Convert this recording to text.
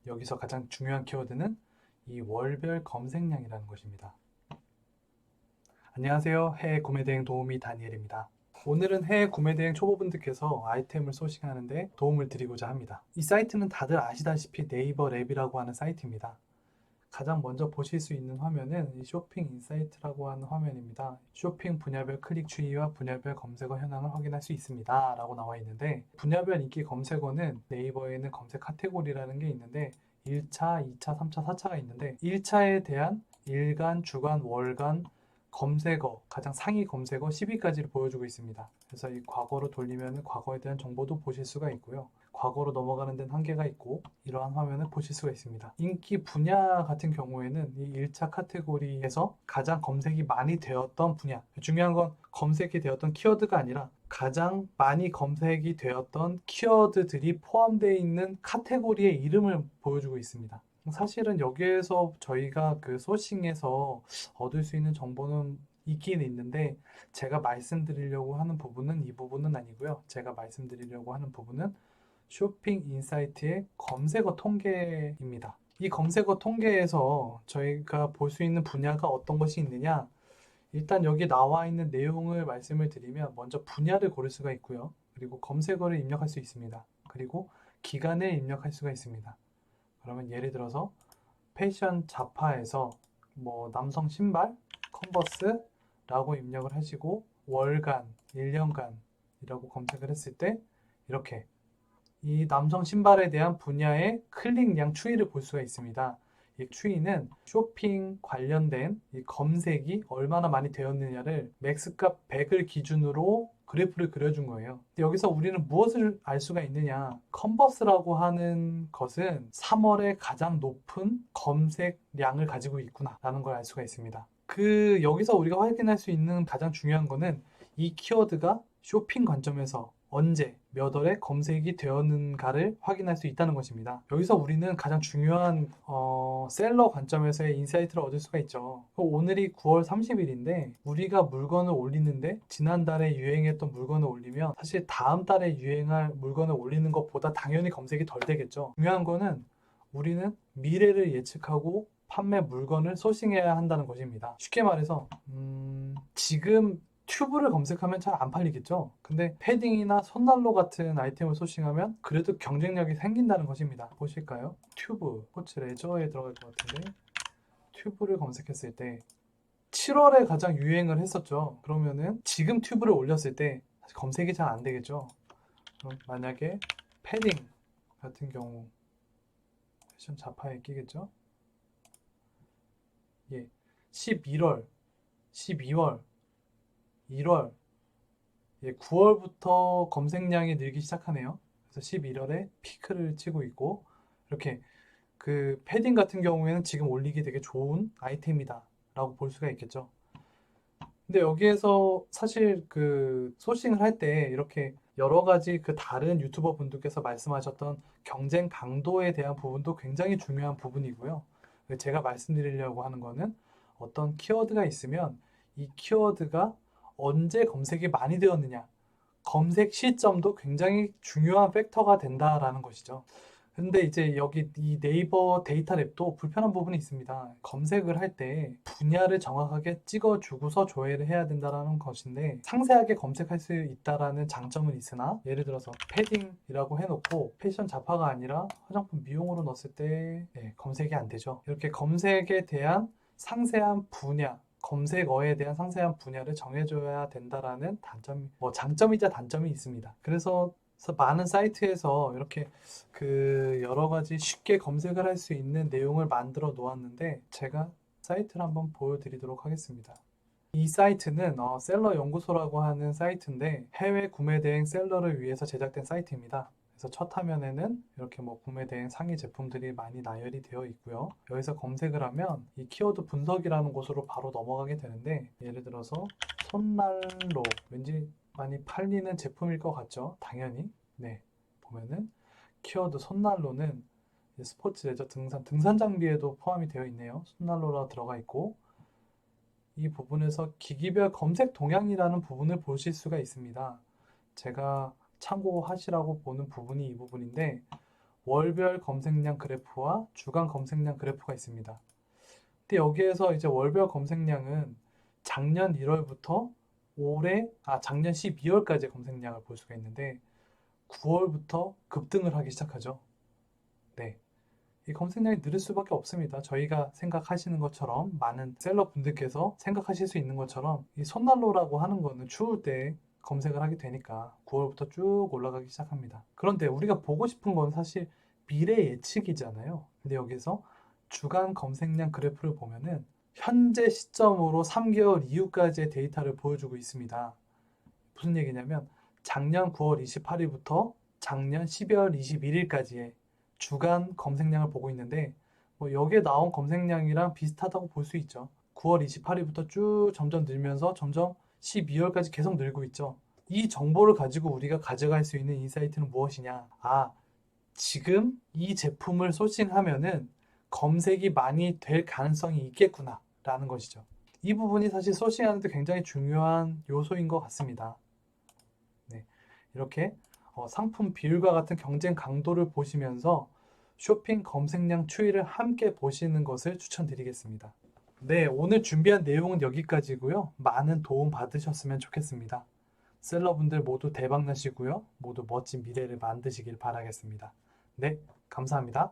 여기서 가장 중요한 키워드는 이 월별 검색량이라는 것입니다. 안녕하세요. 해외 구매대행 도우미 다니엘입니다. 오늘은 해외 구매대행 초보분들께서 아이템을 소싱하는데 도움을 드리고자 합니다. 이 사이트는 다들 아시다시피 네이버 랩이라고 하는 사이트입니다. 가장 먼저 보실 수 있는 화면은 이 쇼핑 인사이트라고 하는 화면입니다. 쇼핑 분야별 클릭 추이와 분야별 검색어 현황을 확인할 수 있습니다 라고 나와 있는데, 분야별 인기 검색어는 네이버에는 검색 카테고리라는 게 있는데 1차, 2차, 3차, 4차가 있는데 1차에 대한 일간, 주간, 월간 검색어, 가장 상위 검색어 10위까지를 보여주고 있습니다. 그래서 이 과거로 돌리면 과거에 대한 정보도 보실 수가 있고요. 과거로 넘어가는 데는 한계가 있고 이러한 화면을 보실 수가 있습니다. 인기 분야 같은 경우에는 이 1차 카테고리에서 가장 검색이 많이 되었던 분야, 중요한 건 검색이 되었던 키워드가 아니라 가장 많이 검색이 되었던 키워드들이 포함되어 있는 카테고리의 이름을 보여주고 있습니다. 사실은 여기에서 저희가 그 소싱에서 얻을 수 있는 정보는 있긴 있는데, 제가 말씀드리려고 하는 부분은 이 부분은 아니고요. 제가 말씀드리려고 하는 부분은 쇼핑 인사이트의 검색어 통계입니다. 이 검색어 통계에서 저희가 볼 수 있는 분야가 어떤 것이 있느냐, 일단 여기 나와 있는 내용을 말씀을 드리면 먼저 분야를 고를 수가 있고요. 그리고 검색어를 입력할 수 있습니다. 그리고 기간을 입력할 수가 있습니다. 그러면 예를 들어서 패션 잡화에서 뭐 남성 신발, 컨버스라고 입력을 하시고 월간, 1년간이라고 검색을 했을 때 이렇게 이 남성 신발에 대한 분야의 클릭량 추이를 볼 수가 있습니다. 이 추이는 쇼핑 관련된 이 검색이 얼마나 많이 되었느냐를 맥스값 100을 기준으로 그래프를 그려준 거예요. 여기서 우리는 무엇을 알 수가 있느냐? 컨버스라고 하는 것은 3월에 가장 높은 검색량을 가지고 있구나 라는 걸 알 수가 있습니다. 여기서 우리가 확인할 수 있는 가장 중요한 거는 이 키워드가 쇼핑 관점에서 언제, 몇 월에 검색이 되었는가를 확인할 수 있다는 것입니다. 여기서 우리는 가장 중요한 셀러 관점에서의 인사이트를 얻을 수가 있죠. 오늘이 9월 30일인데 우리가 물건을 올리는데 지난달에 유행했던 물건을 올리면 사실 다음 달에 유행할 물건을 올리는 것보다 당연히 검색이 덜 되겠죠. 중요한 거는 우리는 미래를 예측하고 판매 물건을 소싱해야 한다는 것입니다. 쉽게 말해서 지금 튜브를 검색하면 잘 안 팔리겠죠. 근데 패딩이나 손난로 같은 아이템을 소싱하면 그래도 경쟁력이 생긴다는 것입니다. 보실까요? 튜브, 스포츠 레저에 들어갈 것 같은데 튜브를 검색했을 때 7월에 가장 유행을 했었죠. 그러면은 지금 튜브를 올렸을 때 검색이 잘 안 되겠죠. 그럼 만약에 패딩 같은 경우 패션 자파에 끼겠죠. 예, 11월, 12월, 1월, 예, 9월부터 검색량이 늘기 시작하네요. 그래서 11월에 피크를 치고 있고, 이렇게 그 패딩 같은 경우에는 지금 올리기 되게 좋은 아이템이다 라고 볼 수가 있겠죠. 근데 여기에서 사실 그 소싱을 할 때 이렇게 여러 가지 그 다른 유튜버 분들께서 말씀하셨던 경쟁 강도에 대한 부분도 굉장히 중요한 부분이고요. 제가 말씀드리려고 하는 거는 어떤 키워드가 있으면 이 키워드가 언제 검색이 많이 되었느냐, 검색 시점도 굉장히 중요한 팩터가 된다라는 것이죠. 근데 이제 여기 이 네이버 데이터 랩도 불편한 부분이 있습니다. 검색을 할 때 분야를 정확하게 찍어주고서 조회를 해야 된다는 것인데, 상세하게 검색할 수 있다라는 장점은 있으나, 예를 들어서 패딩이라고 해놓고 패션 잡화가 아니라 화장품 미용으로 넣었을 때 검색이 안 되죠. 이렇게 검색에 대한 상세한 분야, 검색어에 대한 상세한 분야를 정해줘야 된다라는 단점, 장점이자 단점이 있습니다. 그래서 많은 사이트에서 이렇게 여러 가지 쉽게 검색을 할 수 있는 내용을 만들어 놓았는데, 제가 사이트를 한번 보여드리도록 하겠습니다. 이 사이트는 셀러 연구소라고 하는 사이트인데 해외 구매 대행 셀러를 위해서 제작된 사이트입니다. 그래서 첫 화면에는 이렇게 구매 대행 상위 제품들이 많이 나열이 되어 있고요. 여기서 검색을 하면 이 키워드 분석이라는 곳으로 바로 넘어가게 되는데, 예를 들어서 손난로, 왠지 많이 팔리는 제품일 것 같죠? 당연히. 네, 보면은 키워드 손난로는 스포츠 레저 등산 장비에도 포함이 되어 있네요. 손난로라 들어가 있고, 이 부분에서 기기별 검색 동향이라는 부분을 보실 수가 있습니다. 제가 참고하시라고 보는 부분이 이 부분인데, 월별 검색량 그래프와 주간 검색량 그래프가 있습니다. 근데 여기에서 이제 월별 검색량은 작년 1월부터 작년 12월까지의 검색량을 볼 수가 있는데 9월부터 급등을 하기 시작하죠. 네. 이 검색량이 느릴 수밖에 없습니다. 저희가 생각하시는 것처럼 많은 셀러분들께서 생각하실 수 있는 것처럼 이 손난로라고 하는 거는 추울 때 검색을 하게 되니까 9월부터 쭉 올라가기 시작합니다. 그런데 우리가 보고 싶은 건 사실 미래 예측이잖아요. 근데 여기서 주간 검색량 그래프를 보면은 현재 시점으로 3개월 이후까지의 데이터를 보여주고 있습니다. 무슨 얘기냐면 작년 9월 28일부터 작년 12월 21일까지의 주간 검색량을 보고 있는데 여기에 나온 검색량이랑 비슷하다고 볼 수 있죠. 9월 28일부터 쭉 점점 늘면서 점점 12월까지 계속 늘고 있죠. 이 정보를 가지고 우리가 가져갈 수 있는 인사이트는 무엇이냐? 지금 이 제품을 소싱하면은 검색이 많이 될 가능성이 있겠구나 라는 것이죠. 이 부분이 사실 소싱하는데 굉장히 중요한 요소인 것 같습니다. 네, 이렇게 상품 비율과 같은 경쟁 강도를 보시면서 쇼핑 검색량 추이를 함께 보시는 것을 추천드리겠습니다. 네, 오늘 준비한 내용은 여기까지고요. 많은 도움 받으셨으면 좋겠습니다. 셀러분들 모두 대박 나시고요. 모두 멋진 미래를 만드시길 바라겠습니다. 네, 감사합니다.